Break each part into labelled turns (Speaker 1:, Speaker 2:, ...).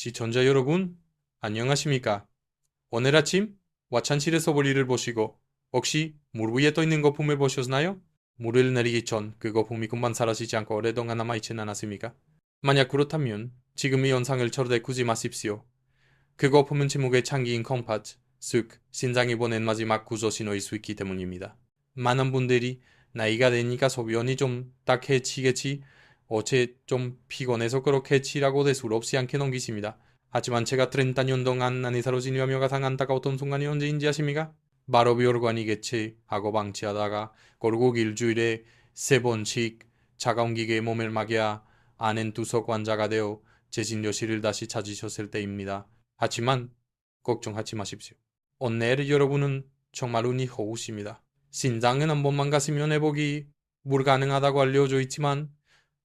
Speaker 1: 시청자 여러분, 안녕하십니까? 오늘 아침 와찬실에서 볼일을 보시고 혹시 물 위에 떠 있는 거품을 보셨나요? 물을 내리기 전 그 거품이 금방 사라지지 않고 오래동안 남아있진 않았습니까? 만약 그렇다면 지금 이 영상을 절대 꾸지 마십시오. 그 거품은 지목의 창기인 컴파트, 즉 신장이 보낸 마지막 구조 신호일 수 있기 때문입니다. 많은 분들이 나이가 되니까 소변이 좀 딱해지겠지, 어째 좀 피곤해서 그렇게 치라고 대수롭지 않게 넘기십니다. 하지만 제가 30년 동안 난이사로 진료하며 가장 안타까웠던 순간이 언제인지 아십니까? 바로 비혈관이 개체하고 방치하다가 결국 일주일에 3번씩 차가운 기계에 몸을 막여야 아는 두석 환자가 되어 제 진료실을 다시 찾으셨을 때입니다. 하지만 걱정하지 마십시오. 오늘 여러분은 정말 운이 좋으십니다. 신장은 한 번만 갔으면 회복이 불가능하다고 알려져 있지만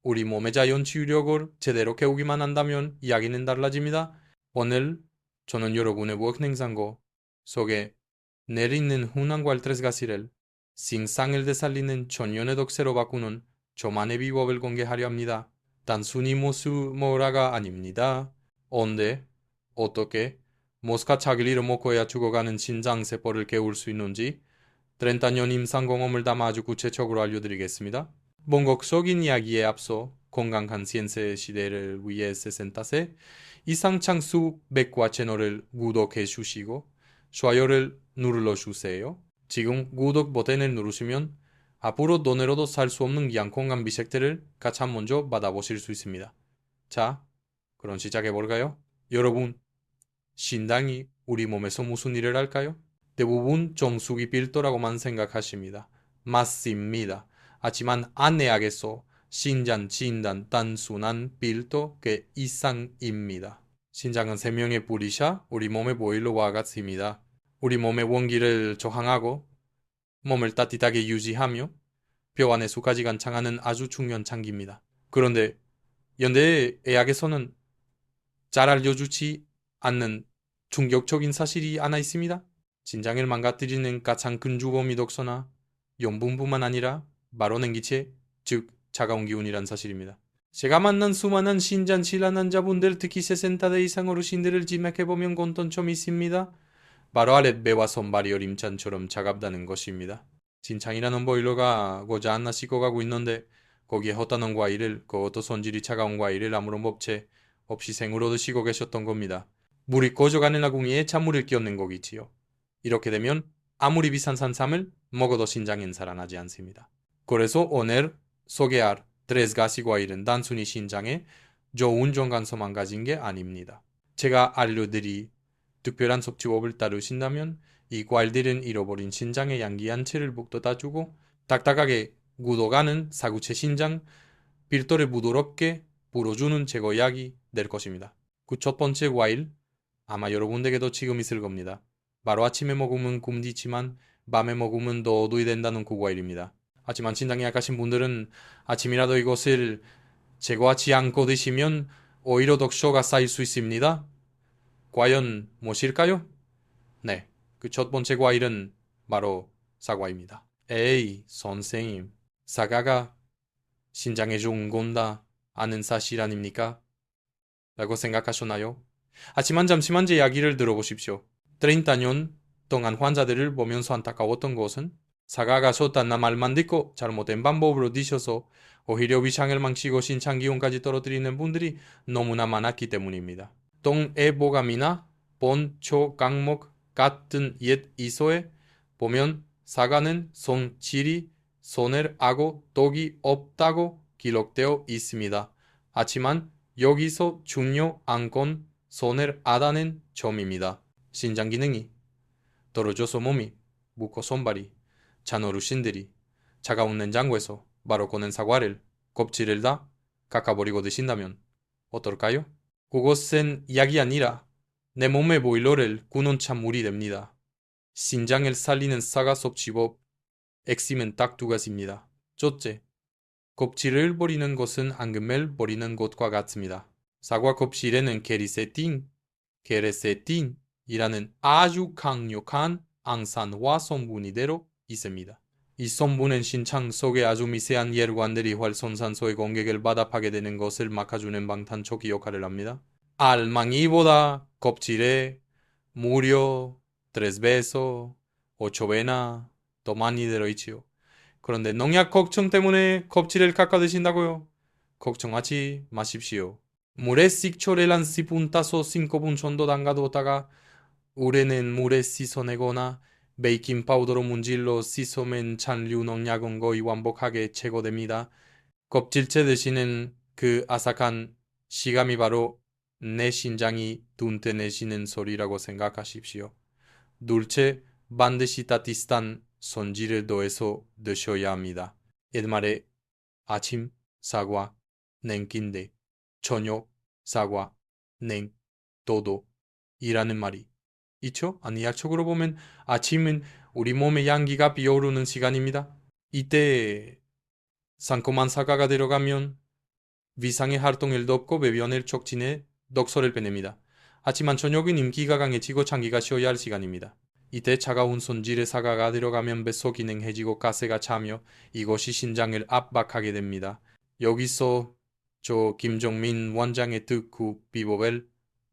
Speaker 1: 우리 몸의 자연 치유력을 제대로 깨우기만 한다면 이야기는 달라집니다. 오늘 저는 여러분의 무역 냉장고 속에 내리는 흔한 괄트레스 가시를 신상을 되살리는 천연의 독세로 바꾸는 저만의 비법을 공개하려 합니다. 단순히 모라가 아닙니다. 언제, 어떻게, 모스카 차길이를 먹어야 죽어가는 신장세포를 깨울 수 있는지 30년 임상 경험을 담아 아주 구체적으로 알려드리겠습니다. 본격적인 이야기에 앞서 건강한 시엔스 시대를 위해 세센타세 이상창수 맥과 채널을 구독해 주시고 좋아요를 눌러주세요. 지금 구독 버튼을 누르시면 앞으로 돈으로도 살 수 없는 귀한 건강 비식들을 가장 먼저 받아보실 수 있습니다. 자, 그럼 시작해볼까요? 여러분, 신장이 우리 몸에서 무슨 일을 할까요? 대부분 정수기 필터라고만 생각하십니다. 맞습니다. 하지만 안내하겠소. 신장 진단 단순한 필터 그 이상입니다. 신장은 생명의 뿌리샤 우리 몸의 보일러와 같습니다. 우리 몸의 원기를 저항하고 몸을 따뜻하게 유지하며 뼈 안의 수까지 관창하는 아주 중요한 장기입니다. 그런데 현대 의학에서는 잘 알려주지 않는 충격적인 사실이 하나 있습니다. 신장을 망가뜨리는 가장 큰 주범이 독소나 염분뿐만 아니라 바로 냉기체, 즉 차가운 기운이란 사실입니다. 제가 만난 수많은 신장 질환 환자분들, 특히 60대 이상 어르신들을 지맥해보면 공통점이 있습니다. 바로 아랫배와 손발이 어림잔처럼 차갑다는 것입니다. 진창이라는 보일러가 고장 하나 씻고 가고 있는데 거기에 헛다는 과일을, 그것도 손질이 차가운 과일을 아무런 법체 없이 생으로 드시고 계셨던 겁니다. 물이 꺼져가는 아궁이에 찬물을 끼얹는 거겠지요. 이렇게 되면 아무리 비싼 산삼을 먹어도 신장은 살아나지 않습니다. 그래서 오늘 소개할 드레스가시 과일은 단순히 신장에 좋은 정관성만 가진 게 아닙니다. 제가 알려드릴 특별한 섭취법을 따르신다면 이 과일들은 잃어버린 신장의 양기한 채를 북돋아주고 딱딱하게 굳어가는 사구체 신장 필터를 부드럽게 불어주는 제거약이 될 것입니다. 그 첫 번째 과일, 아마 여러분에게도 지금 있을 겁니다. 바로 아침에 먹으면 굶디지만 밤에 먹으면 더 어두이 된다는 그 과일입니다. 하지만 신장이 약하신 분들은 아침이라도 이것을 제거하지 않고 드시면 오히려 독소가 쌓일 수 있습니다. 과연 무엇일까요? 네, 그 첫 번째 과일은 바로 사과입니다. 에이, 선생님, 사과가 신장에 좋은 건다 아는 사실 아닙니까? 라고 생각하셨나요? 하지만 잠시만 제 이야기를 들어보십시오. 30년 동안 환자들을 보면서 안타까웠던 것은 사과가 좋다는 말만 듣고 잘못된 방법으로 드셔서 오히려 위장을 망치고 신장 기운까지 떨어뜨리는 분들이 너무나 많았기 때문입니다. 동해보감이나 본, 초, 강목 같은 옛 이서에 보면 사과는 손질이 손해하고 독이 없다고 기록되어 있습니다. 하지만 여기서 중요한 건 손해하다는 점입니다. 신장 기능이 떨어져서 몸이 묵고 손발이 찬 어르신들이 차가운 냉장고에서 바로 꺼낸 사과를 껍질을 다 깎아버리고 드신다면 어떨까요? 그것은 약이 아니라 내 몸의 보일러를 꾸는 찬물이 됩니다. 신장을 살리는 사과 섭취법 핵심은 딱 두 가지입니다. 첫째, 껍질을 버리는 것은 앙금을 버리는 것과 같습니다. 사과 껍질에는 게르세틴이라는 아주 강력한 항산화 성분이 들어 있습니다. 이 성분은 신장 속의 아주 미세한 혈관들이 활성산소의 공격을 받아 파괴되는 것을 막아주는 방탄조기 역할을 합니다. 알망이보다 껍질에 무려 3배에서 8배나 더 많이 들어있지요. 그런데 농약 걱정 때문에 껍질을 깎아 드신다고요? 걱정하지 마십시오. 물에 식초를 한 스푼 따서 5분 정도 담가뒀다가 우레는 물에 씻어내거나 베이킹 파우더로 문질러 씻어낸 잔류 농약은 거의 완벽하게 제거됩니다. 껍질째 드시는 그 아삭한 시감이 바로 내 심장이 둔해내시는 소리라고 생각하십시오. 둘째, 반드시 따뜻한 손질을 더해서 드셔야 합니다. 옛말에 아침 사과, 냉긴데 저녁 사과, 냉, 도도 이라는 말이 있죠? 아니 약적으로 보면 아침은 우리 몸의 양기가 비어오르는 시간입니다. 이때 상콤한 사과가 들어가면 위상의 활동을 덮고 배변을 촉진해 독소를 빼냅니다. 하지만 저녁은 임기가 강해지고 장기가 쉬어야 할 시간입니다. 이때 차가운 손질의 사과가 들어가면 뱃속 기능해지고 가스가 차며 이것이 신장을 압박하게 됩니다. 여기서 저 김종민 원장의 특구 비법을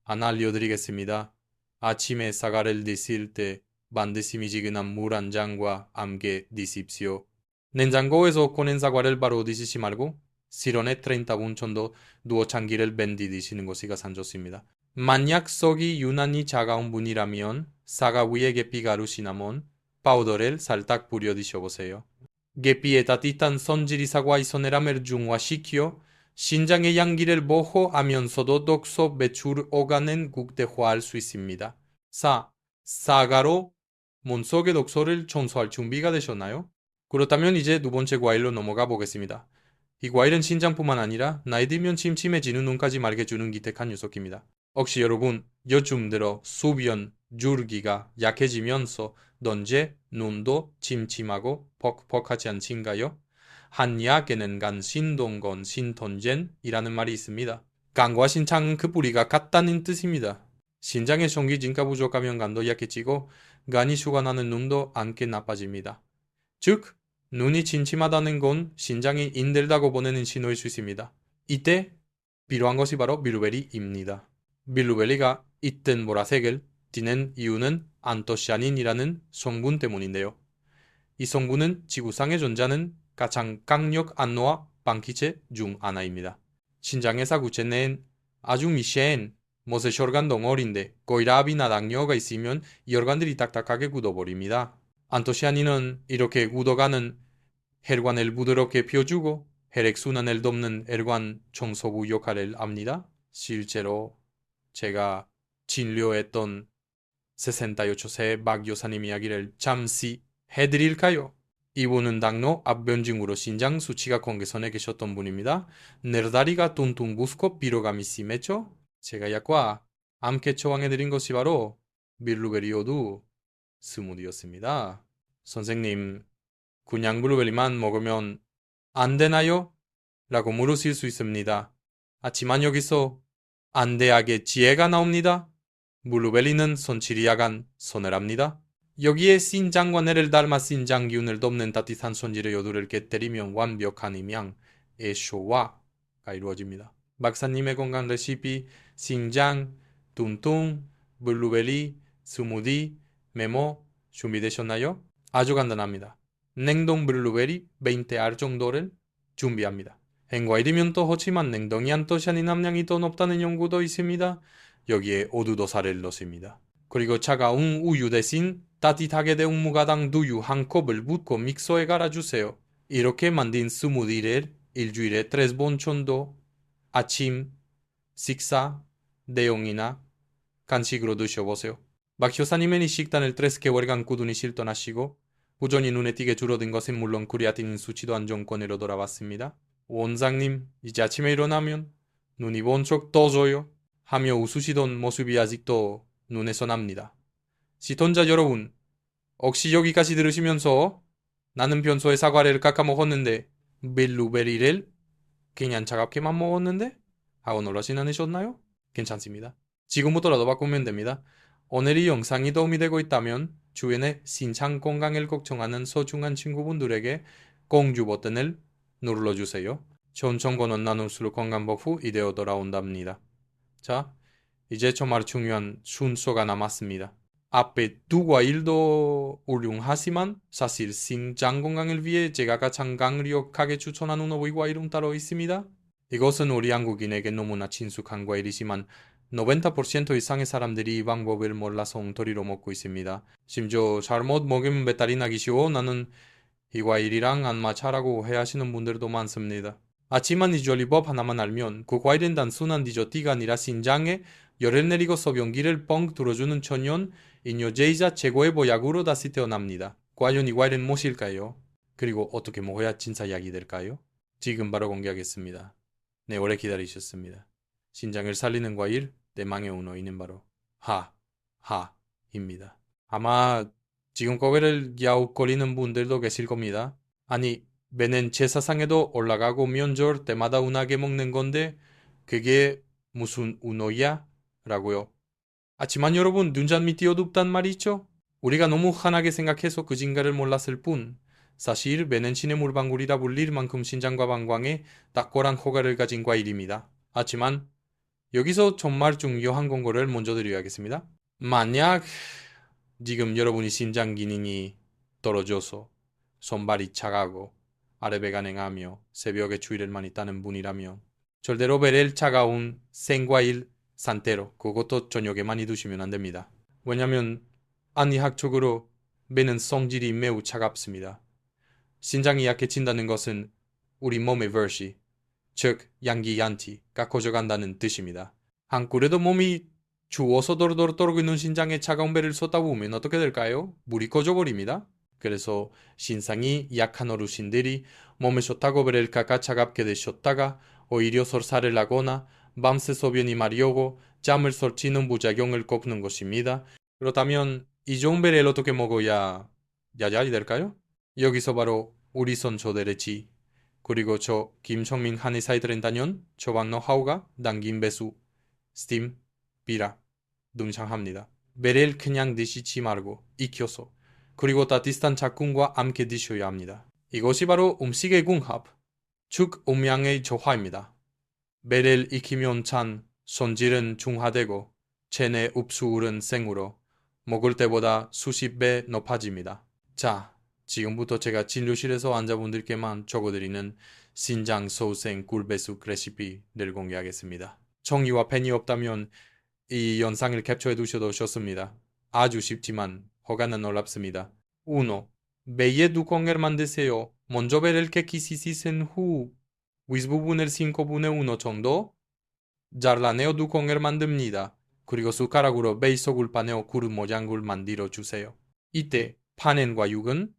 Speaker 1: 하나 알려드리겠습니다. 아침에 사과를 드실 때 반드시 미지근한 물 한 잔과 함께 드십시오. 냉장고에서 꺼낸 사과를 바로 드시지 말고 실온에 30분 정도 누워 장기를 밴디 드시는 것이 가장 좋습니다. 만약 속이 유난히 차가운 분이라면 사과 위에 계피가루 시나몬 파우더를 살짝 뿌려 드셔보세요. 계피에 따뜻한 손질이 사과의 소내람을 중화시켜 신장의 양기를 보호하면서도 독소 배출 오가는 극대화할 수 있습니다. 4. 사과로 몸속의 독소를 청소할 준비가 되셨나요? 그렇다면 이제 두 번째 과일로 넘어가 보겠습니다. 이 과일은 신장뿐만 아니라 나이 들면 침침해지는 눈까지 맑게주는 기특한 녀석입니다. 혹시 여러분 요즘 들어 소변 줄기가 약해지면서 넌제 눈도 침침하고 퍽퍽하지 않으신가요? 한의학에는 간신동건 신톤젠이라는 말이 있습니다. 간과 신장은 그 뿌리가 같다는 뜻입니다. 신장의 전기진가 부족하면 간도 약해지고 간이 수간하는 눈도 함께 나빠집니다. 즉 눈이 침침하다는 건 신장이 힘들다고 보내는 신호일 수 있습니다. 이때 필요한 것이 바로 블루베리입니다. 블루베리가 짙은 보라색을 띠는 이유는 안토시아닌이라는 성분 때문인데요. 이 성분은 지구상에 존재하는 가장 강력 안노화 방기체 중 하나입니다. 신장의 사구체 내엔 아주 미세한 모세혈관 덩어리인데 고혈압이나 당뇨가 있으면 이 혈관들이 딱딱하게 굳어버립니다. 안토시아닌은 이렇게 굳어가는 혈관을 부드럽게 펴주고 혈액순환을 돕는 혈관 청소부 역할을 합니다. 실제로 제가 진료했던 68세 박 여사님 이야기를 잠시 해드릴까요? 이분은 당뇨 합병증으로 신장 수치가 경계선에 계셨던 분입니다. ner다리가 퉁퉁 부스고 피로감이 심했죠? 제가 약과 함께 처방해드린 것이 바로 밀루베리오두 스무디였습니다. 선생님, 그냥 블루베리만 먹으면 안 되나요? 라고 물으실 수 있습니다. 하지만 여기서 안대하게 지혜가 나옵니다. 블루베리는 손질이 야간 서늘합니다. 여기에 신장관해를 닮아 신장 기운을 돕는 따뜻한 손질의 요도를 곁들이면 완벽한 임양의 쇼화가 이루어집니다. 박사님의 건강 레시피 신장, 뚱뚱, 블루베리, 스무디, 메모 준비되셨나요? 아주 간단합니다. 냉동 블루베리 20알 정도를 준비합니다. hen과일이면 또 하지만 냉동이 안토시아닌 함량이 더 높다는 연구도 있습니다. 여기에 오두도사를 넣습니다. 그리고 차가운 우유 대신 따뜻하게 데운 무가당 두유 한 컵을 붓고 믹서에 갈아주세요. 이렇게 만든 스무디를 일주일에 3번 정도 아침, 식사, 대용이나 간식으로 드셔보세요. 박 교사님은 이 식단을 3개월간 꾸준히 실천하시고 꾸준히 눈에 띄게 줄어든 것은 물론 크리아틴 수치도 안정권으로 돌아왔습니다. 원장님, 이제 아침에 일어나면 눈이 번쩍 떠져요 하며 웃으시던 모습이 아직도 눈에서 납니다. 시청자 여러분, 혹시 여기까지 들으시면서 나는 평소에 사과를 깎아 먹었는데 블루베리를 그냥 차갑게만 먹었는데? 하고 놀라진 않으셨나요? 괜찮습니다. 지금부터라도 바꾸면 됩니다. 오늘 이 영상이 도움이 되고 있다면 주변에 신장 건강을 걱정하는 소중한 친구분들에게 공유 버튼을 눌러주세요. 좋은 정보는 나눌수록 건강법후 이되어 돌아온답니다. 자, 이제 정말 중요한 순서가 남았습니다. 앞에 두 과일도 훌륭하지만 사실 신장 건강을 위해 제가 가장 강력하게 추천하는 오이 과일은 따로 있습니다. 이것은 우리 한국인에게 너무나 친숙한 과일이지만 90% 이상의 사람들이 이 방법을 몰라서 엉터리로 먹고 있습니다. 심지어 잘못 먹으면 배탈이 나기 쉬워 나는 이 과일이랑 안 맞아라고 해하시는 분들도 많습니다. 하지만 이 조리법 하나만 알면 그 과일은 단순한 디저트가 아니라 신장에 열을 내리고서 변기를 뻥 뚫어주는 천연 인효제이자 최고의 보약으로 다시 태어납니다. 과연 이 과일은 무엇일까요? 그리고 어떻게 먹어야 진짜 약이 될까요? 지금 바로 공개하겠습니다. 네, 오래 기다리셨습니다. 신장을 살리는 과일, 대망의 은어이는 바로 하하입니다. 아마 지금 고개를 갸웃거리는 분들도 계실 겁니다. 아니, 매년 제사상에도 올라가고 명절 때마다 운하게 먹는 건데 그게 무슨 운어야? 라고요. 하지만 여러분 눈잔 밑이 어둡단 말이죠? 우리가 너무 환하게 생각해서 그 진가를 몰랐을 뿐 사실 매년 신의 물방울이라 불릴 만큼 신장과 방광에 탁월한 효과를 가진 과일입니다. 하지만 여기서 정말 중요한 권고를 먼저 드려야겠습니다. 만약 지금 여러분이 신장 기능이 떨어져서 손발이 차가고 아래배가 냉하며 새벽에 추위를 많이 타는 분이라면 절대로 베릴 차가운 생과일 상태로 그것도 저녁에 많이 드시면 안 됩니다. 왜냐면 안의학적으로 배는 성질이 매우 차갑습니다. 신장이 약해진다는 것은 우리 몸의 ver시, 즉 양기 얀티가 커져간다는 뜻입니다. 안 그래도 몸이 추워서 도로도로 떨고 있는 신장에 차가운 배를 쏟다 보면 어떻게 될까요? 물이 꺼져버립니다. 그래서 신장이 약한 어르신들이 몸에 좋다고 배를 깎아 차갑게 드셨다가 오히려 설사를 하거나 밤새 소변이 마려우고 잠을 설치는 부작용을 겪는 것입니다. 그렇다면 이 좋은 배를 어떻게 먹어야 야잘이 될까요? 여기서 바로 우리 선조들의 그리고 저 김성민 한의사의 드린다년 처방 노하우가 담긴 배수 스팀 비라 등장합니다. 배를 그냥 드시지 말고 익혀서 그리고 따뜻한 작품과 함께 드셔야 합니다. 이것이 바로 음식의 궁합, 즉 음양의 조화입니다. 배를 익히면 찬 손질은 중화되고 체내 흡수율은 생으로 먹을 때보다 수십 배 높아집니다. 자, 지금부터 제가 진료실에서 환자분들께만 적어드리는 신장 소생 굴배숙 레시피를 공개하겠습니다. 정의와 펜이 없다면 이 영상을 캡처해 두셔도 좋습니다. 아주 쉽지만 허가는 어렵습니다. 1. 배에 뚜껑을 만드세요. 먼저 배를 깨끗이 씻은 후 윗부분을 5분의 1 정도 잘라내어 뚜껑을 만듭니다. 그리고 숟가락으로 배 속을 파내어 구름 모양을 만들어 주세요. 이때 파낸과 육은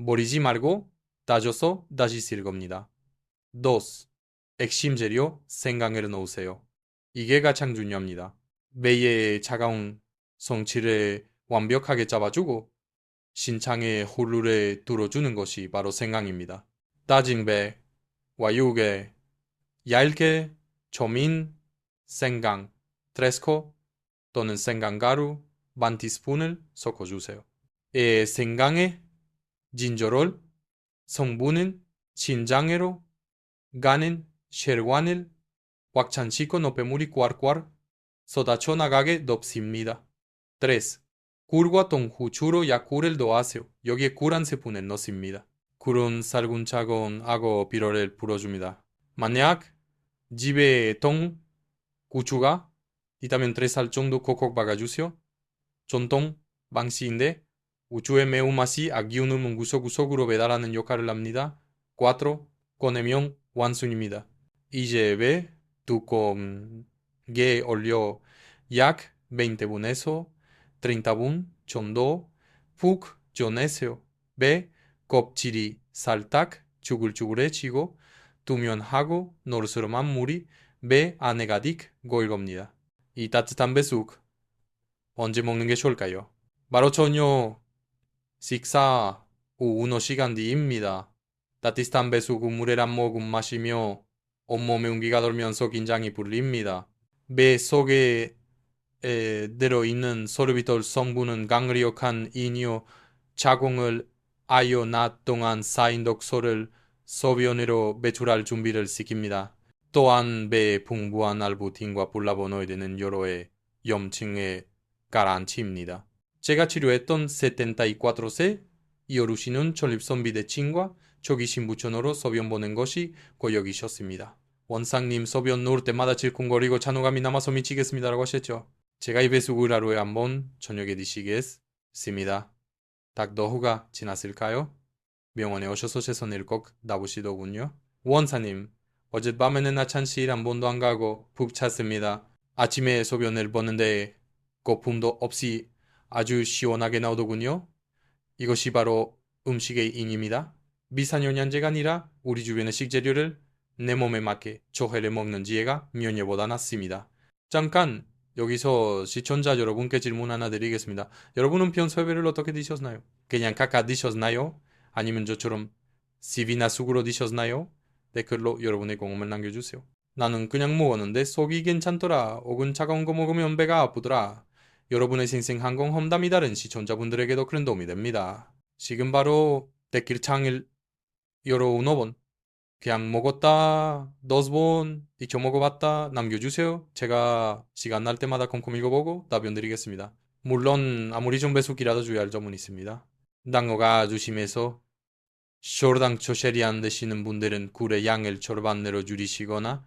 Speaker 1: 버리지 말고 따져서 다시 쓸 겁니다. 2. 핵심 재료 생강을 넣으세요. 이게 가장 중요합니다. 배의 차가운 성질을 완벽하게 잡아주고 신장의 호루를 뚫어주는 것이 바로 생강입니다. 다진 배와 육에 얇게 초민, 생강, 트레스코 또는 생강가루 반 티스푼을 섞어주세요. 생강의 진저롤 성분은 신장으로 가는 혈관을 확장시켜 노폐물이 꽈르꽈르 쏟아져 나가게 돕습니다. 3. 굴과 통후추로 약꿀을 더하세요. 여기에 굴 한 스푼을 넣습니다. 굴은 살균차근하고 비료를 불어줍니다. 만약 집에 통후추가 있다면 3살 정도 콕콕 박아주세요. 전통 방식인데 우주의 매운맛이 악기운을 구석구석으로 배달하는 역할을 합니다. 4. 꺼내면 완성입니다. 이제 배 뚜껑에 올려 약 20분에서 30분 정도 푹 쪄내세요. 배 껍질이 살짝 쭈글쭈글해지고 두면하고 노르스름한 물이 배 안에 가득 고일 겁니다. 이 따뜻한 배숙 언제 먹는 게 좋을까요? 바로 저녁 식사 후 운어 시간 뒤입니다. 따뜻한 배수 국물을 한 모금 마시며 온몸에 운기가 돌면서 긴장이 풀립니다. 배 속에 들어있는 소르비톨 성분은 강력한 이뇨 자궁을 아여 낮 동안 쌓인 독소를 소변으로 배출할 준비를 시킵니다. 또한 배에 풍부한 알부틴과 플라보노이드는 여러해 염증의 가라앉히입니다. 제가 치료했던 74세 이어루시는 전립선 비대증과 초기 신부전으로 소변 보는 것이 고역이셨습니다. 원상님 소변 놓을 때마다 질끈거리고 잔호감이 남아서 미치겠습니다라고 하셨죠. 제가 이 배숙을 하루에 한 번 저녁에 드시겠습니다. 딱 너후가 지났을까요? 병원에 오셔서 최선을 꼭 다보시더군요. 원사님, 어젯밤에는 하찬실 한 번도 안 가고 푹 잤습니다. 아침에 소변을 보는데 거품도 없이 아주 시원하게 나오더군요. 이것이 바로 음식의 인입니다. 미사용량제가 아니라 우리 주변의 식재료를 내 몸에 맞게 조회를 먹는 지혜가 면역보다 낫습니다. 잠깐 여기서 시청자 여러분께 질문 하나 드리겠습니다. 여러분은 평소에를 어떻게 드셨나요? 그냥 각각 드셨나요? 아니면 저처럼 씹이나 쑥으로 드셨나요? 댓글로 여러분의 경험을 남겨주세요. 나는 그냥 먹었는데 속이 괜찮더라. 혹은 차가운 거 먹으면 배가 아프더라. 여러분의 생생한 경험담이 다른 시청자분들에게도 큰 도움이 됩니다. 지금 바로 댓글창을 열어오는 번 그냥 먹었다, 2번, 익혀 먹어봤다 남겨주세요. 제가 시간 날 때마다 꼼꼼히 읽어보고 답변 드리겠습니다. 물론 아무리 좀 배속이라도 주의할 점은 있습니다. 당뇨가 아주 심해서 쇼르당초 쉐리안 드시는 분들은 굴의 양을 절반으로 줄이시거나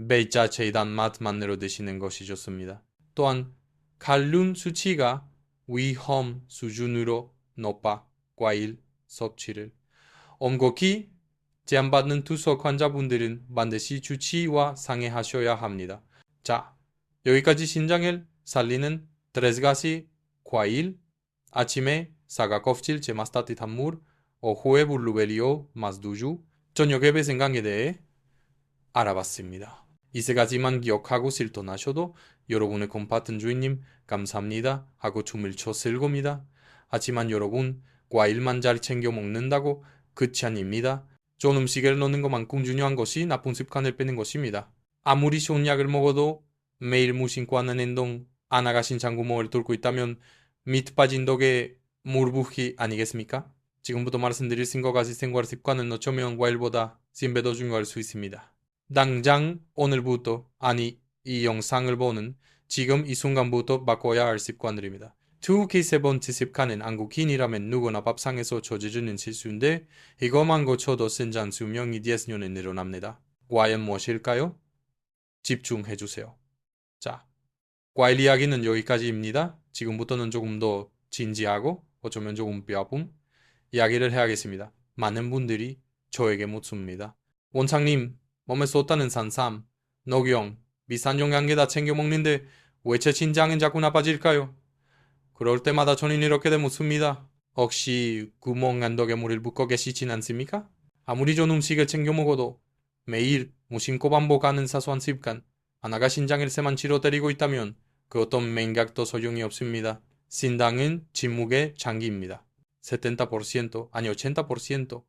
Speaker 1: 배 자체의 단맛만으로 드시는 것이 좋습니다. 또한 칼륨 수치가 위험 수준으로 높아 과일 섭취를 엄격히 제한받는 투석 환자분들은 반드시 주치의와 상의하셔야 합니다. 자, 여기까지 신장을 살리는 3가지 과일, 아침에 사과 껍질 제맛 따뜻한 물, 오후에 블루베리오 마스두주, 저녁에 배생강에 대해 알아봤습니다. 이 3가지만 기억하고 실천하셔도 여러분의 곰파튼 주인님 감사합니다 하고 춤을 췄을 겁니다. 하지만 여러분 과일만 잘 챙겨 먹는다고 끝이 아닙니다. 좋은 음식을 넣는 것만큼 중요한 것이 나쁜 습관을 빼는 것입니다. 아무리 좋은 약을 먹어도 매일 무심코 하는 행동 안 나가신 장구멍을 뚫고 있다면 밑 빠진 독에 물붓기 아니겠습니까? 지금부터 말씀드릴 5가지 생활 습관은 어쩌면 과일보다 10배 더 중요할 수 있습니다. 당장 오늘부터 아니 이 영상을 보는 지금 이 순간부터 바꿔야 할 습관들입니다. 특히 3번째 습관은 한국인이라면 누구나 밥상에서 저지르는 실수인데 이것만 고쳐도 생존 수명이 10년에 늘어납니다. 과연 무엇일까요? 집중해주세요. 자, 과일 이야기는 여기까지입니다. 지금부터는 조금 더 진지하고 어쩌면 조금 뼈아픈 이야기를 해야겠습니다. 많은 분들이 저에게 묻습니다. 원창님, 몸에 쏟다는 산삼, 녹용, 미산영양제 다 챙겨 먹는데 왜 제 신장은 자꾸 나빠질까요? 그럴 때마다 저는 이렇게 묻습니다. 혹시 구멍 안독에 물을 붓고 계시진 않습니까? 아무리 좋은 음식을 챙겨 먹어도 매일 무심코 반복하는 사소한 습관 하나가 신장을 세만치로 때리고 있다면 그 어떤 맹약도 소용이 없습니다. 신장은 침묵의 장기입니다. 70% 아니 80%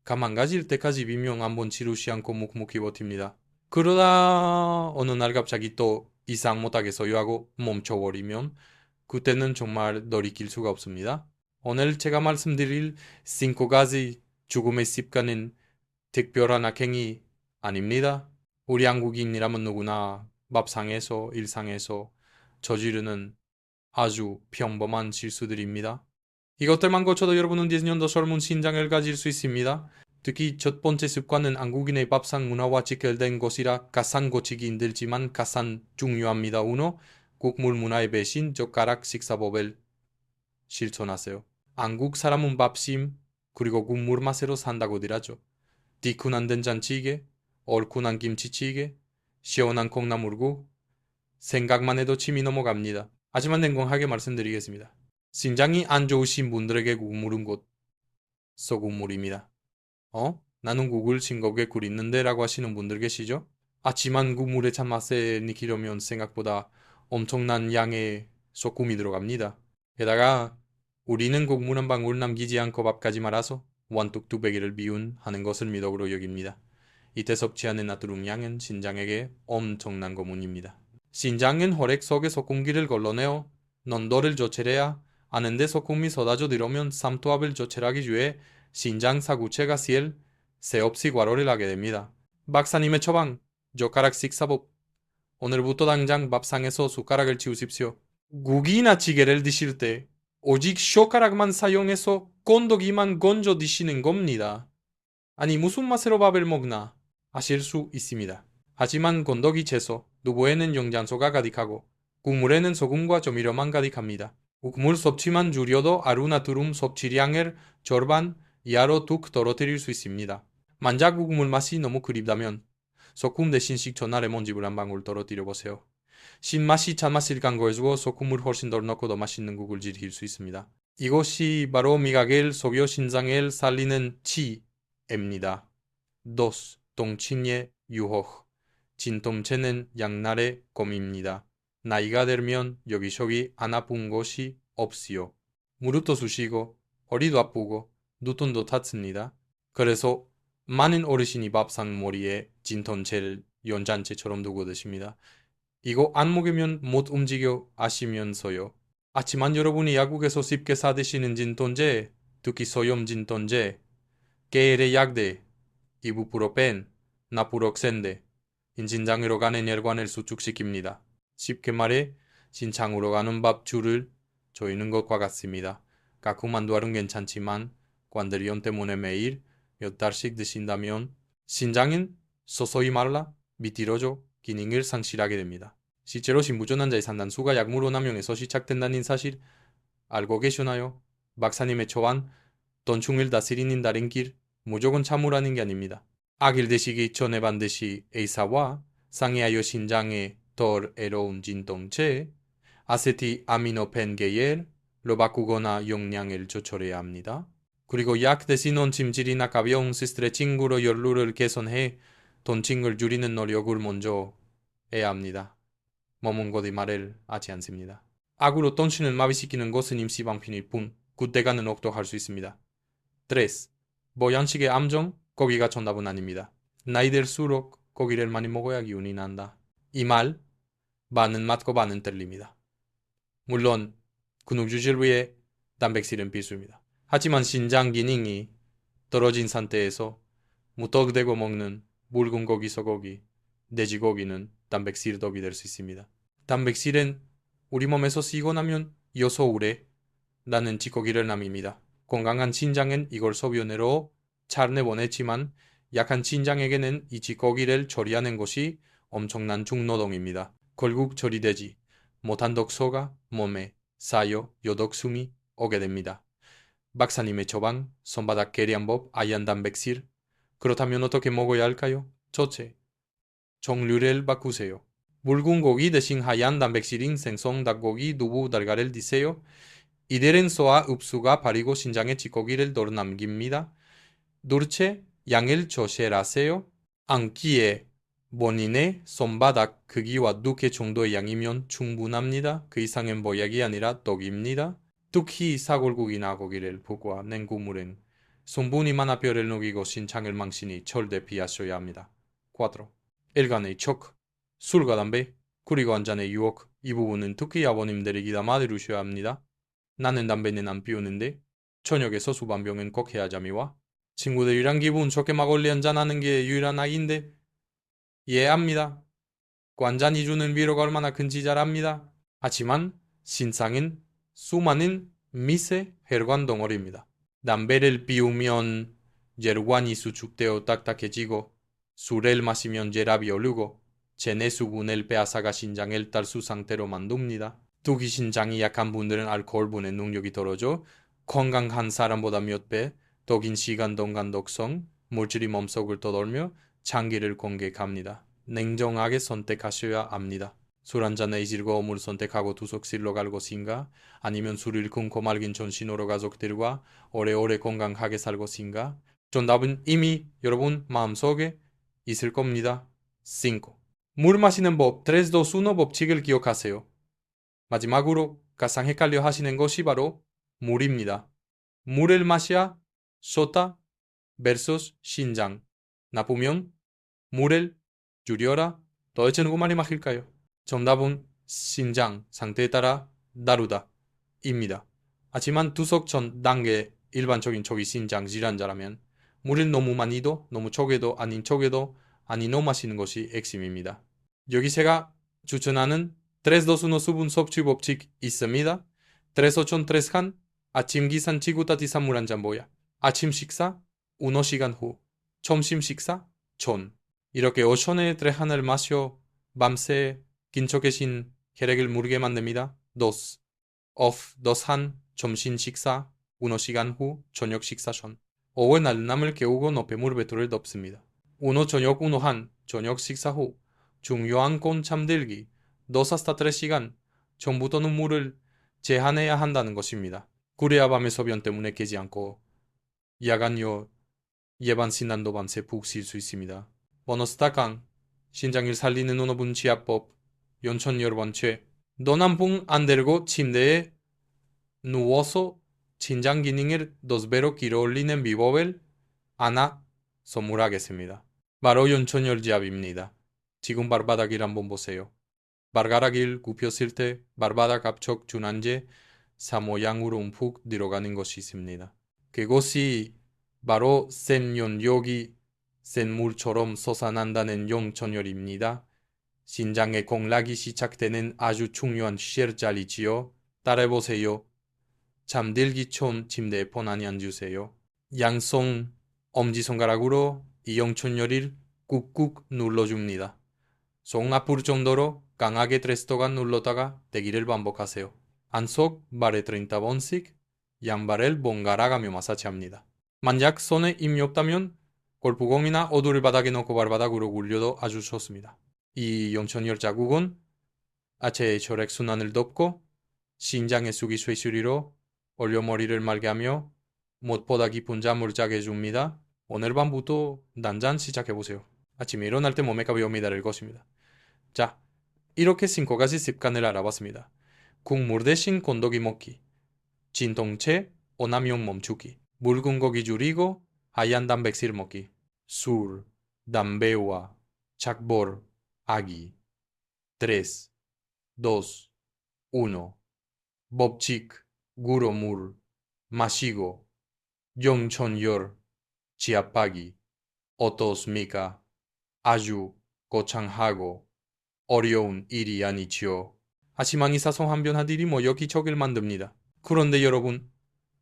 Speaker 1: 가망가질 때까지 비명 한번 지르지 않고 묵묵히 버팁니다. 그러다 어느 날 갑자기 또 이상 못하겠어요 하고 멈춰버리면 그때는 정말 돌이킬 수가 없습니다. 오늘 제가 말씀드릴 5가지 죽음의 습관은 특별한 악행이 아닙니다. 우리 한국인이라면 누구나 밥상에서 일상에서 저지르는 아주 평범한 실수들입니다. 이것들만 고쳐도 여러분은 10년 더 젊은 신장을 가질 수 있습니다. 특히 첫 번째 습관은 한국인의 밥상 문화와 직결된 것이라 가산 고치기 힘들지만 가산 중요합니다. 1. 국물 문화의 배신 젓가락 식사법을 실천하세요. 한국 사람은 밥심 그리고 국물 맛으로 산다고들 하죠. 디쿤한 된장찌개, 얼큰한 김치찌개, 시원한 콩나물국 생각만 해도 침이 넘어갑니다. 하지만 냉정하게 말씀드리겠습니다. 신장이 안 좋으신 분들에게 국물은 곧 소국물입니다. 나는 국을 싱겁게 끓이는데 라고 하시는 분들 계시죠? 하지만 국물의 참맛을 느끼려면 생각보다 엄청난 양의 소금이 들어갑니다. 게다가 우리는 국물 한 방울 남기지 않고 밥까지 말아서 원뚝 두배기를 비운하는 것을 미덕으로 여깁니다. 이때 섭취하는 나트륨 양은 신장에게 엄청난 고문입니다. 신장은 혈액 속에 소금기를 걸러내어 농도를 조절해야 하는데 소금이 쏟아져 들어오면 삼투압을 조절하기 위해 신장 사구체가 새 없이 과로를 하게 됩니다. 박사님의 처방 젓가락 식사법 오늘부터 당장 밥상에서 숟가락을 치우십시오. 국이나 찌개를 드실 때 오직 숟가락만 사용해서 건더기만 건져 드시는 겁니다. 아니 무슨 맛으로 밥을 먹나 아실 수 있습니다. 하지만 건더기 채소, 두부에는 영양소가 가득하고 국물에는 소금과 조미료만 가득합니다. 국물 섭취만 줄여도 하루나 두름 섭취량을 절반 이하로 뚝 떨어뜨릴 수 있습니다. 만약 국물 맛이 너무 그립다면 소금 대신 식초나 레몬즙을 한 방울 떨어뜨려 보세요. 신맛이 찬맛을 강구해주고 소금을 훨씬 덜 넣고 더 맛있는 국을 즐길 수 있습니다. 이것이 바로 미각을 속여 신장을 살리는 치입니다. 도스, 동치의 유혹. 진통제는 양날의 검입니다. 나이가 들면 여기저기 안 아픈 곳이 없지요. 무릎도 쑤시고 허리도 아프고 누tun도 탔습니다. 그래서 많은 어르신이 밥상 머리에 진통제를 연잔제처럼 두고 드십니다. 이거 안 먹으면 못 움직여 아시면서요. 하지만 여러분이 약국에서 쉽게 사 드시는 진통제, 특히 소염 진통제, 게일의 약대, 이부프로펜, 나프록센데, 인진장으로 가는 혈관을 수축시킵니다. 쉽게 말해 신장으로 가는 밥줄을 조이는 것과 같습니다. 가끔한두 알은 괜찮지만 관절염 때문에 매일 몇 달씩 드신다면 신장은 서서히 말라 미끄러져 기능을 상실하게 됩니다. 실제로 신부전환자의 상당수가 약물 남용에서 시작된다는 사실 알고 계시나요? 박사님의 초안 돈충을 다스리는 다른 길 무조건 참으라는 게 아닙니다. 악일 드시기 전에 반드시 의사와 상의하여 신장에 덜 애로운 진통제 아세티아미노펜계열로 바꾸거나 용량을 조절해야 합니다. 그리고 약 대신 온찜질이나 가벼운 스트레칭으로 혈류를 개선해 통증을 줄이는 노력을 먼저 해야 합니다. 몸은 거짓말을 하지 않습니다. 악으로 통증을 마비시키는 것은 임시방편일 뿐 그때가는 억도할 수 있습니다. 3. 보양식의 암정, 고기가 정답은 아닙니다. 나이 들수록 고기를 많이 먹어야 기운이 난다. 이 말, 반은 맞고 반은 틀립니다. 물론 근육 유지를 위해 단백질은 필수입니다. 하지만 신장 기능이 떨어진 상태에서 무턱대고 먹는 붉은 고기, 소고기, 돼지고기는 단백질 덕이 될 수 있습니다. 단백질은 우리 몸에서 쓰이고 나면 요소우레 라는 찌꺼기를 남깁니다. 건강한 신장은 이걸 소변으로 잘 내보냈지만 약한 신장에게는 이 찌꺼기를 처리하는 것이 엄청난 중노동입니다. 결국 처리되지 못한 독소가 몸에 쌓여 요독숨이 오게 됩니다. 박사님의 처방, 손바닥 계량법, 하얀 단백질. 그렇다면 어떻게 먹어야 할까요? 첫째, 종류를 바꾸세요. 붉은 고기 대신 하얀 단백질인 생선, 닭고기, 두부, 달걀을 드세요. 이들은 소화 흡수가 빠르고 신장에 찌꺼기를 덜 남깁니다. 둘째, 양을 조절하세요. 한 끼에 본인의 손바닥 크기와 두께 정도의 양이면 충분합니다. 그 이상은 보약이 아니라 떡입니다. 특히 사골국이나 고기를 볶아 낸 국물은 성분이 많아 뼈를 녹이고 신장을 망치니 절대 피하셔야 합니다. 4. 일간의 촉, 술과 담배, 그리고 한 잔의 유혹, 이 부분은 특히 아버님들이 귀담아 들으셔야 합니다. 나는 담배는 안 피우는데 저녁에 소수반병은 꼭 해야잠이와 친구들이랑 기분 좋게 막걸리 한잔 하는 게 유일한 아이인데 이해합니다. 그 한 잔이 주는 위로가 얼마나 큰지 잘 압니다. 하지만 신상은 수많은 미세 혈관 덩어리입니다. 담배를 피우면 혈관이 수축되어 딱딱해지고 술을 마시면 혈압이 오르고 체내수분을 빼앗아가 신장을 탈수 상태로 만듭니다. 특히 신장이 약한 분들은 알코올분해 능력이 떨어져 건강한 사람보다 몇 배 더 긴 시간 동안 독성, 물질이 몸속을 떠돌며 장기를 공격합니다. 냉정하게 선택하셔야 합니다. 술 한잔의 즐거움을 선택하고 투석실로 갈 것인가? 아니면 술을 끊고 말긴 전신으로 가족들과 오래오래 건강하게 살 것인가? 정답은 이미 여러분 마음속에 있을 겁니다. 5. 물 마시는 법, 3-2-1 법칙을 기억하세요. 마지막으로 가장 헷갈려 하시는 것이 바로 물입니다. 물을 마셔야 쏟다 vs 신장. 나쁘면 물을 줄여라. 도대체 누구 말이 맞을까요? 정답은 신장 상태에 따라 다르다 입니다. 하지만 투석 전 단계 일반적인 초기 신장 질환자라면 물을 너무 많이도 너무 적게도 아닌 적게도 아니 너무 마시는 것이 핵심입니다. 여기 제가 추천하는 3-2-1 수분 섭취 법칙 있습니다. 3-8-3한 아침 기상 지구 따뜻한 물 한 잔 보야. 아침 식사 1시간 후. 점심 식사 전. 이렇게 5천의 하나를 마셔 밤새 긴척 계신 혈액을 무르게 만듭니다. 도산 점심 식사 1시간 후 저녁 식사 전. 오후 날남을 깨우고 높에 무릎에 덮습니다. 저녁 한 저녁 식사 후 중요한 건 잠들기 2-3시간 전부터는 물을 제한해야 한다는 것입니다. 그래야 밤에 소변 때문에 깨지 않고 야간요 예방 신난도 밤새 푹 쉴 수 있습니다. 보너스타강 신장을 살리는 운호분 치아법 연천 여러 번째 노남풍 안 들고 침대에 누워서 신장 기능을 2배로 끌어올리는 비법을 하나 선물하겠습니다. 바로 연천열지압입니다. 지금 발바닥을 한번 보세요. 발가락을 굽혔을 때 발바닥 앞쪽 중안제 사모양으로 움푹 들어가는 것이 있습니다. 그것이 바로 센 연력이 센 물처럼 솟아난다는 연천열입니다. 신장의 공락이 시작되는 아주 중요한 시절이지요. 따라해보세요. 잠들기 전 침대에 편안히 앉으세요. 양손 엄지손가락으로 이 연천열을 꾹꾹 눌러줍니다. 속 아플 정도로 강하게 3동안 눌렀다가 대기를 반복하세요. 안속 발에 30번씩 양발을 번갈아가며 마사지합니다. 만약 손에 힘이 없다면 골프공이나 어두를 바닥에 놓고 발바닥으로 굴려도 아주 좋습니다. 이 연천열 자국은 하체의 혈액순환을 돕고 신장의 수기 쇠수리로 올려머리를 맑게 하며 무엇보다 깊은 잠을 자게 해줍니다. 오늘 밤부터 단잔 시작해보세요. 아침에 일어날 때 몸에 가벼움이 다를 것입니다. 자, 이렇게 5가지 습관을 알아봤습니다. 국물 대신 건더기 먹기, 진통제, 오남용 멈추기, 묽은 고기 줄이고 하얀 단백질 먹기, 술, 담배와 작볼, 아기, 3, 2, 1, 법칙, 구로 물, 마시고, 영천열, 지압하기, 어떻습니까? 아주 거창하고 어려운 일이 아니지요. 하지만 이사성 한변하들이 여기저기를 만듭니다. 그런데 여러분,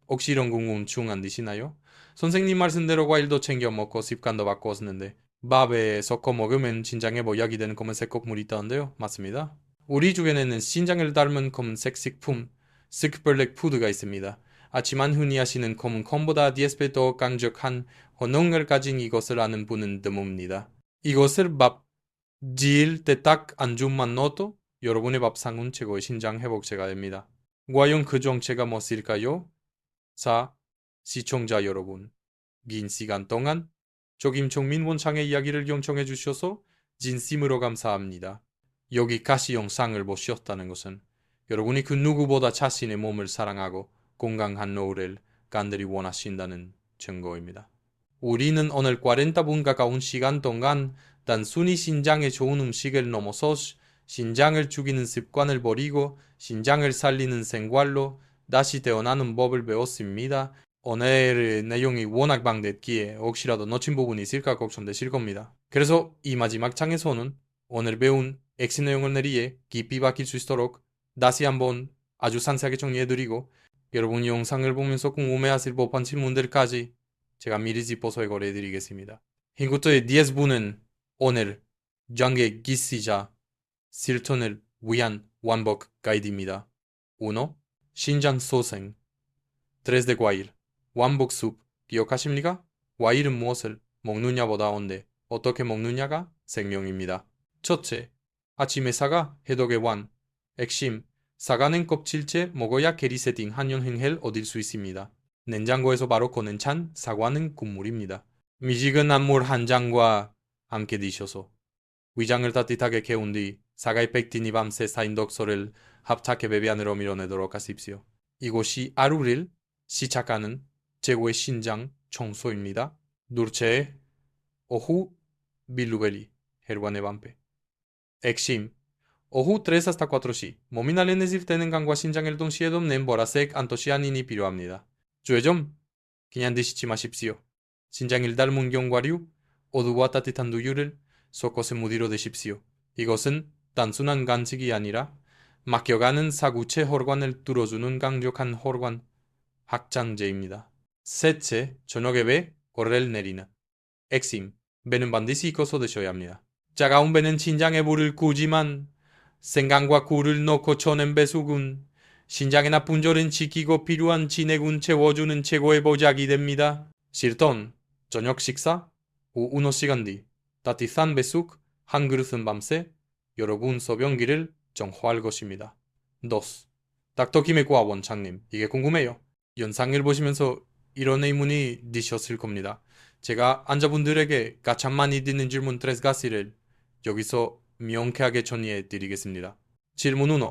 Speaker 1: 혹시 이런 궁금증 안 드시나요? 선생님 말씀대로 과일도 챙겨 먹고 습관도 바꿨는데 밥에 섞어 먹으면 신장에 보약이 되는 검은색 곡물이 있다는데요. 맞습니다. 우리 주변에는 신장을 닮은 검은색 식품, 스크블랙 푸드가 있습니다. 하지만 흔히 아시는 검은 콩보다 10배 더 강력한 효능을 가진 이것을 아는 분은 드뭅니다. 이것을 밥 지을 때 딱 한 줌만 넣어도 여러분의 밥상은 최고의 신장 회복제가 됩니다. 과연 그 정체가 무엇일까요? 자, 시청자 여러분, 긴 시간 동안 조김총민 원창의 이야기를 경청해 주셔서 진심으로 감사합니다. 여기까지 영상을 보셨다는 것은 여러분이 그 누구보다 자신의 몸을 사랑하고 건강한 노후를 간절히 원하신다는 증거입니다. 우리는 오늘 40분 가까운 시간 동안 단순히 신장에 좋은 음식을 넘어서 신장을 죽이는 습관을 버리고 신장을 살리는 생활로 다시 태어나는 법을 배웠습니다. 오늘 내용이 워낙 방대했기에 혹시라도 놓친 부분이 있을까 걱정되실 겁니다. 그래서 이 마지막 장에서는 오늘 배운 핵심 내용을 내리에 깊이 박힐 수 있도록 다시 한번 아주 상세하게 정리해드리고 여러분이 영상을 보면서 궁금해하실 법한 질문들까지 제가 미리 짚어서 해결해드리겠습니다. hin구토의 10분은 오늘 장의 기시자 실천을 위한 완복 가이드입니다. 1. 신장 소생 3. 과일 완복숲 기억하십니까? 과일은 무엇을 먹느냐보다 온데 어떻게 먹느냐가 생명입니다. 첫째, 아침에 사과, 해독의 완 핵심, 사과는 껍질째 먹어야 게리세팅 한영행을 얻을 수 있습니다. 냉장고에서 바로 꺼낸 찬 사과는 국물입니다. 미지근한 물 한 잔과 함께 드셔서 위장을 따뜻하게 개운 뒤 사과의 팩틴이 밤새 쌓인 독소를 합착해 배비 안으로 밀어내도록 하십시오. 이곳이 하루를 시작하는 최고의 신장 청소입니다. 둘째, 오후 빌루베리, 헤르바네 밤페. 핵심, 오후 3-4시 몸이 나른해질 때는 간과 신장을 동시에 돕는 보라색 안토시아닌이 필요합니다. 주의점, 그냥 드시지 마십시오. 신장을 닮은 견과류, 어두와 따뜻한 우유를 섞어서 무디로 드십시오. 이것은 단순한 간직이 아니라 막혀가는 사구체 혈관을 뚫어주는 강력한 혈관 확장제입니다. 셋째, 저녁에 배 고래를 내리는 액심, 배는 반드시 익어서 드셔야 합니다. 차가운 배는 신장에 불을 끄지만 생강과 꿀을 넣고 쳐낸 배숙은 신장의 나쁜 절은 지키고 필요한 진액은 채워주는 최고의 보약이 됩니다. 실전, 저녁 식사 후 1시간 뒤 따뜻한 배숙 한 그릇은 밤새 여러분 소변기를 정화할 것입니다. 도스, 닥터 김혜과 원장님, 이게 궁금해요. 영상을 보시면서 이런 의문이 드셨을 겁니다. 제가 환자분들에게 가장 많이 듣는 질문 3가지를 여기서 명쾌하게 정리해 드리겠습니다. 질문 1.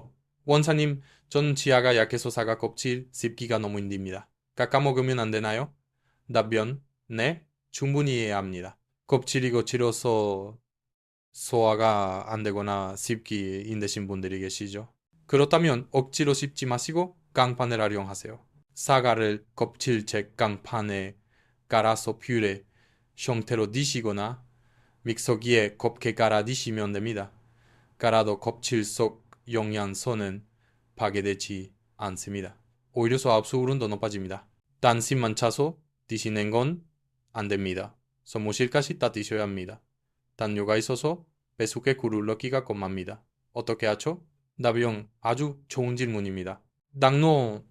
Speaker 1: 원사님, 전 치아가 약해서 사과 껍질 씹기가 너무 힘듭니다. 깎아 먹으면 안 되나요? 답변, 네, 충분히 해야 합니다. 껍질이 거칠어서 소화가 안 되거나 씹기 힘드신 분들이 계시죠. 그렇다면 억지로 씹지 마시고 강판을 활용하세요. 사과를 껍질째 강판에 깔아서 퓨레 형태로 드시거나 믹서기에 곱게 갈아 드시면 됩니다. 갈아도 껍질 속 영양소는 파괴되지 않습니다. 오히려 소화압수율은 더 높아집니다. 단심만 차서 드시는 건 안 됩니다. 소모실까지 다 드셔야 합니다. 당뇨가 있어서 배속에 꿀을 넣기가 겁납니다. 어떻게 하죠? 답은 아주 좋은 질문입니다. 당뇨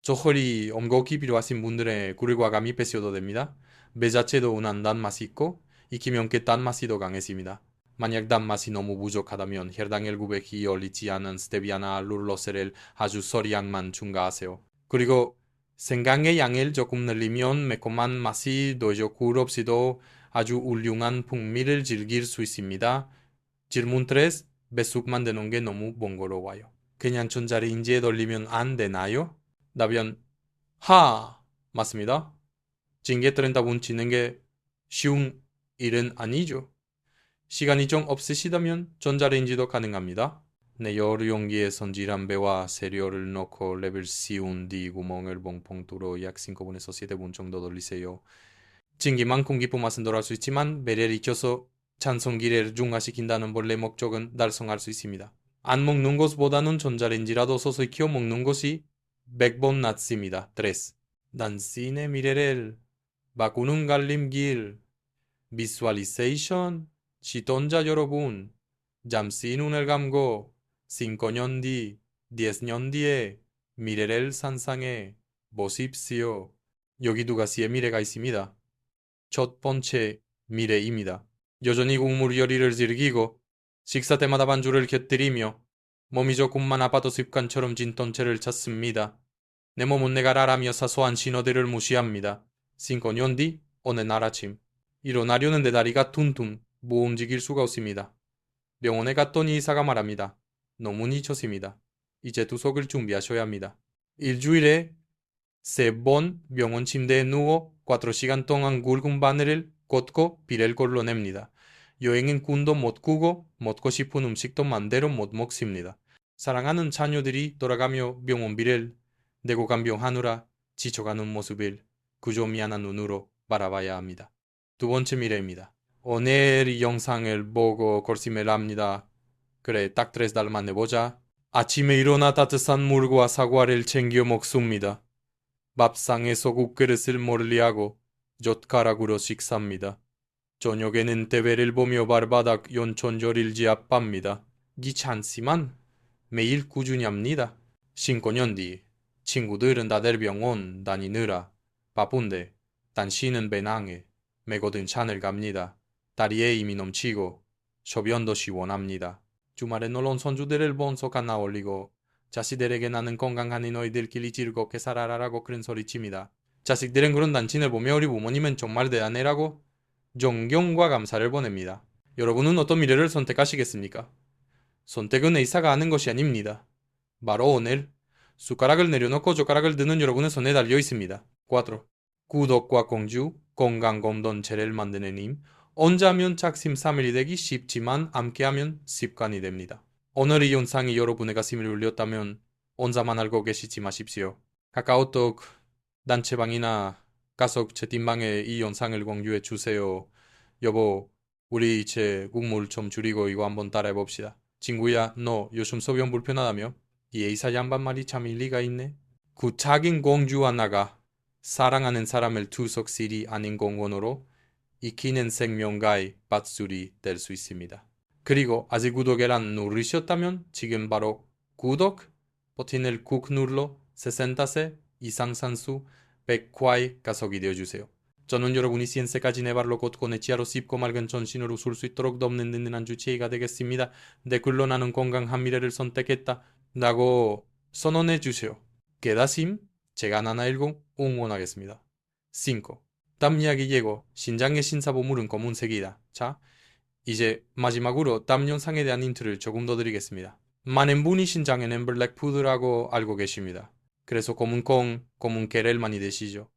Speaker 1: 저혈이 엄격히 필요하신 분들의 꿀을 과감히 빼셔도 됩니다. 배 자체도 운한 단맛이 있고 익히면 그 단맛이 더 강해집니다. 만약 단맛이 너무 부족하다면 혈당 1900이 올리지 않은 스테비아나 룰로세를 아주 소량만 첨가하세요. 그리고 생강의 양을 조금 늘리면 매콤한 맛이 더해져 꿀 없이도 아주 훌륭한 풍미를 즐길 수 있습니다. 질문 3. 배숙 만드는 게 너무 번거로워요. 그냥 전자레인지에 돌리면 안 되나요? 답변, 맞습니다. 징계 트렌다분 치는 게 쉬운 일은 아니죠. 시간이 좀 없으시다면 전자레인지도 가능합니다. 내 여러 용기에 손질한 배와 재료를 넣고 랩을 씌운 뒤 구멍을 뻥뻥 뚫어 약 5분에서 7분 정도 돌리세요. 징기만큼 깊은 맛은 덜 할 수 있지만 배를 익혀서 찬성기를 중화시킨다는 본래 목적은 달성할 수 있습니다. 안 먹는 것보다는 전자레인지라도 써서 익혀 먹는 것이 100번 낫습니다. 3. 당신의 미래를 바꾸는 갈림길 비주얼리제이션 시청자 여러분, 잠시 눈을 감고 5년 뒤, 10년 뒤에 미래를 상상해 보십시오. 여기 2가지의 미래가 있습니다. 첫 번째 미래입니다. 여전히 국물 요리를 즐기고 식사 때마다 반주를 곁들이며 몸이 조금만 아파도 습관처럼 진통제를 찾습니다. 내 몸은 내가 라라며 사소한 신호들을 무시합니다. 5년 뒤 어느 날 아침 일어나려는데 다리가 퉁퉁 못 움직일 수가 없습니다. 병원에 갔더니 의사가 말합니다. 너무 지쳤습니다. 이제 투석을 준비하셔야 합니다. 일주일에 3번 병원 침대에 누워 4시간 동안 굵은 바늘을 꽂고 비를 걸러냅니다. 여행은 꿈도 못 꾸고 먹고 싶은 음식도 맘대로 못 먹습니다. 사랑하는 자녀들이 돌아가며 병원비를 내고 간병하느라 지쳐가는 모습을 그저 미안한 눈으로 바라봐야 합니다. 2번째 미래입니다. 오늘 이 영상을 보고 결심을 합니다. 그래, 딱 3달만 해보자. 아침에 일어나 따뜻한 물과 사과를 챙겨 먹습니다. 밥상에 소국 그릇을 멀리하고 젓가락으로 식사합니다. 저녁에는 대회를 보며 발바닥 연천절일 지압합니다. 귀찮지만 매일 꾸준히 합니다. 5년 뒤 친구들은 다들 병원 다니느라 바쁜데 당신은 배낭에 메고든 잔을 갑니다. 다리에 힘이 넘치고 소변도 시원합니다. 주말에 놀러온 손주들을 본소가 올리고 자식들에게 나는 건강하니 너희들끼리 즐겁게 살아라라고 그런 소리칩니다. 자식들은 그런 당신을 보며 우리 부모님은 정말 대단해라고 존경과 감사를 보냅니다. 여러분은 어떤 미래를 선택하시겠습니까? 선택은 의사가 하는 것이 아닙니다. 바로 오늘 숟가락을 내려놓고 젓가락을 드는 여러분의 손에 달려 있습니다. 4. 구독과 공주, 건강 공동체를 만드는 힘. 혼자 하면 작심삼일이 되기 쉽지만 함께하면 습관이 됩니다. 오늘 이 영상이 여러분의 가슴을 울렸다면 혼자만 알고 계시지 마십시오. 카카오톡 단체방이나 가족 채팅방에 이 영상을 공유해 주세요. 여보, 우리 이제 국물 좀 줄이고 이거 한번 따라해 봅시다. 친구야, 너 요즘 소변 불편하다며? 이 의사 양반 말이 참 일리가 있네. 구착인 공주 하나가 사랑하는 사람을 투석실이 아닌 공원으로 익히는 생명가의 밧줄이 될 수 있습니다. 그리고 아직 구독을 안 누르셨다면 지금 바로 구독 버튼을 꾹 눌러 60세 이상 선수 100화의 가속이 되어주세요. 저는 여러분이 시엔세까지 네발로 곧고 지하로 씹고 맑은 전신으로 술 수 있도록 돕는 든든한 주치의가 되겠습니다. 내 굴러 나는 건강한 미래를 선택했다. 라고 선언해 주세요. 깨다심 제가 나나10 응원하겠습니다. 5. 땀 이야기 예고 신장의 신사보물은 검은색이다. 자, 이제 마지막으로 땀 영상에 대한 힌트를 조금 더 드리겠습니다. 많은 분이 신장에는 블랙푸드라고 알고 계십니다. 그래서 검은콩, 검은 게를 많이 드시죠.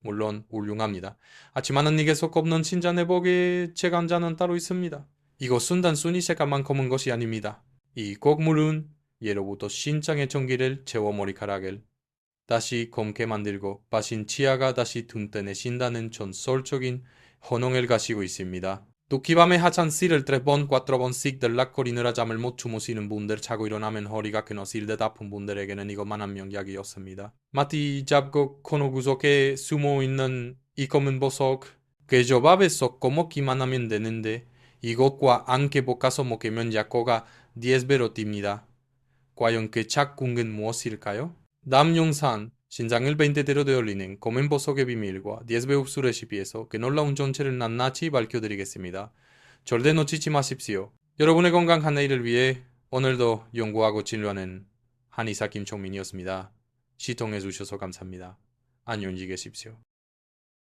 Speaker 1: 물론 훌륭합니다. 하지만 이게서 꼽는 신장내복의 제간자는 따로 있습니다. 이것은 단순히 색깔만 검은 것이 아닙니다. 이 곡물은 예로부터 신장의 전기를 채워 머리카락을 다시 검게 만들고 빠진 치아가 다시 튼튼해진다는 전설적인 헌ong을 가지고 있습니다. 또 기밤에 하찮은 씨를 3번, 4번씩 들락거리느라 잠을 못 주무시는 분들, 자고 일어나면 허리가 끊어질 듯 아픈 분들에게는 이것만한 명약이었습니다. 마티 잡곡 코너 구석에 숨어있는 이 검은 보석, 괴조밥에 섞어 먹기만 하면 되는데 이것과 함께 볶아서 먹으면 약효가 10배로 뜁니다. 과연 그 작국은 무엇일까요? 남용산 신장을 20대로 되돌리는 검은 보석의 비밀과 10배 흡수 레시피에서 그 놀라운 정체를 낱낱이 밝혀드리겠습니다. 절대 놓치지 마십시오. 여러분의 건강한 내일을 위해 오늘도 연구하고 진료하는 한의사 김총민이었습니다. 시청해주셔서 감사합니다. 안녕히 계십시오.